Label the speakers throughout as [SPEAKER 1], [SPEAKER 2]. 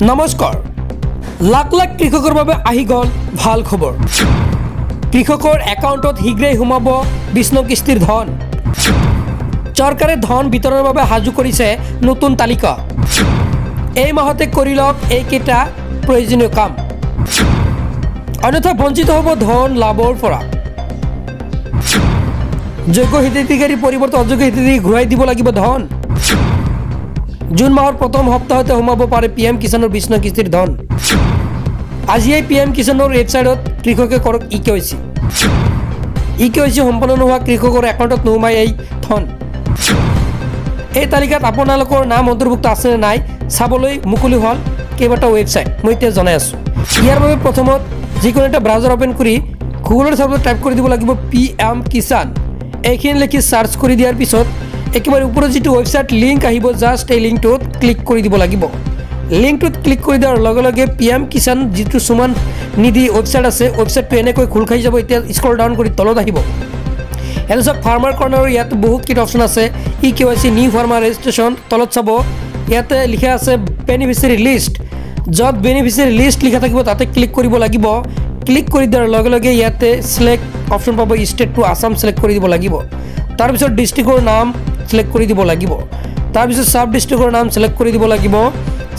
[SPEAKER 1] নমস্কাৰ লাখ লাখ কৃষকৰ বাবে আহি গ'ল ভাল খবৰ কৃষকৰ একাউণ্টত শীঘ্ৰেই সোমাব ২০ নং কিস্তিৰ ধন চৰকাৰে ধন বিতৰণৰ বাবে সাজু কৰিছে নতুন তালিকা এই মাহতে কৰি লওক এইকেইটা প্ৰয়োজনীয় কাম অন্যথা বঞ্চিত হ'ব ধন লাভৰ পৰা যোগ্য হিতাধিকাৰীৰ পৰিৱৰ্তে অযোগ্য হিতাধিকাৰীক ঘূৰাই দিব লাগিব ধন জুন মাহৰ প্ৰথম সপ্তাহতে সোমাব পাৰে পিএম কিষাণৰ ২০ নং কিস্তিৰ ধন আজিয়ে পিএম কিষাণৰ ৱেবছাইটত কৃষকে কৰক ইকেৱাইচি সম্পন্ন নোহোৱা কৃষকৰ একাউণ্টত নোসোমাই এই ধন এই তালিকাত আপোনালোকৰ নাম অন্তৰ্ভুক্ত আছে নে নাই চাবলৈ মুকলি হ'ল কেইবাটা ৱেবছাইট মই এতিয়া জনাই আছোঁ ইয়াৰ বাবে প্ৰথমত যিকোনো এটা ব্ৰাউজাৰ অপেন কৰি গুগলৰ চাৰ্চত টাইপ কৰি দিব লাগিব পিএম কিষাণ এইখিনি লিখি সাৰ্চ কৰি দিয়াৰ পিছত একেবাৰে ওপৰত যিটো ৱেবছাইট লিংক আহিব জাষ্ট এই লিংকটোত ক্লিক কৰি দিব লাগিব লিংকটোত ক্লিক কৰি দিয়াৰ লগে লগে পিএম কিষাণ যিটো সুমান নিধি ৱেবছাইট আছে ৱেবছাইটটো এনেকৈ খোল খাই যাব এতিয়া স্ক্ৰল ডাউন কৰি তলত আহিব এনে চাওক ফাৰ্মাৰ কৰ্ণাৰৰ ইয়াত বহুত কেইটা অপশ্যন আছে ইকেৱাইচি নিউ ফাৰ্মাৰ ৰেজিষ্ট্ৰেশ্যন তলত চাব ইয়াতে লিখা আছে বেনিফিচিয়াৰী লিষ্ট য'ত বেনিফিচিয়াৰী লিষ্ট লিখা থাকিব তাতে ক্লিক কৰিব লাগিব ক্লিক কৰি দিয়াৰ লগে লগে ইয়াতে সিলেক্ট অপশ্যন পাব ষ্টেটটো আসাম সিলেক্ট কৰি দিব লাগিব তাৰপিছত ডিষ্ট্ৰিক্টৰ নাম সিলেক্ট কৰি দিব লাগিব তাৰপিছত সাব ডিষ্ট্ৰিক্টৰ নাম সিলেক্ট কৰি দিব লাগিব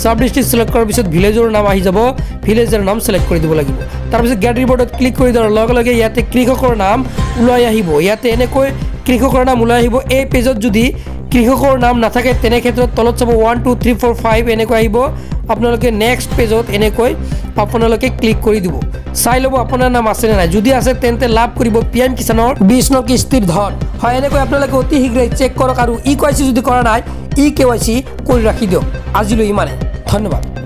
[SPEAKER 1] সাব ডিষ্ট্ৰিক্ট সিলেক্ট কৰাৰ পিছত ভিলেজৰ নাম আহি যাব ভিলেজৰ নাম সিলেক্ট কৰি দিব লাগিব তাৰপিছত গেট ৰিপৰ্টত ক্লিক কৰি দিয়াৰ লগে লগে ইয়াতে কৃষকৰ নাম ওলাই আহিব ইয়াতে এনেকৈ কৃষকৰ নাম ওলাই আহিব এই পেজত যদি কৃষকৰ নাম নাথাকে তেনে ক্ষেত্ৰত তলত চাব 1 2 3 4 5 এনেকৈ আহিব আপোনালোকে নেক্সট পেজত এনেকৈ আপোনালোকে ক্লিক কৰি দিব চাই ল'ব আপোনাৰ নাম আছে নে নাই যদি আছে তেন্তে লাভ কৰিব পিএম কিষাণৰ ২০ নং কিস্তিৰ ধন হয় এনেকৈ আপোনালোকে অতি শীঘ্ৰে চেক কৰক আৰু ইকেৱাইচি যদি কৰা নাই ইকেৱাইচি কৰি ৰাখি দিয়ক আজিলৈ ইমানে ধন্যবাদ।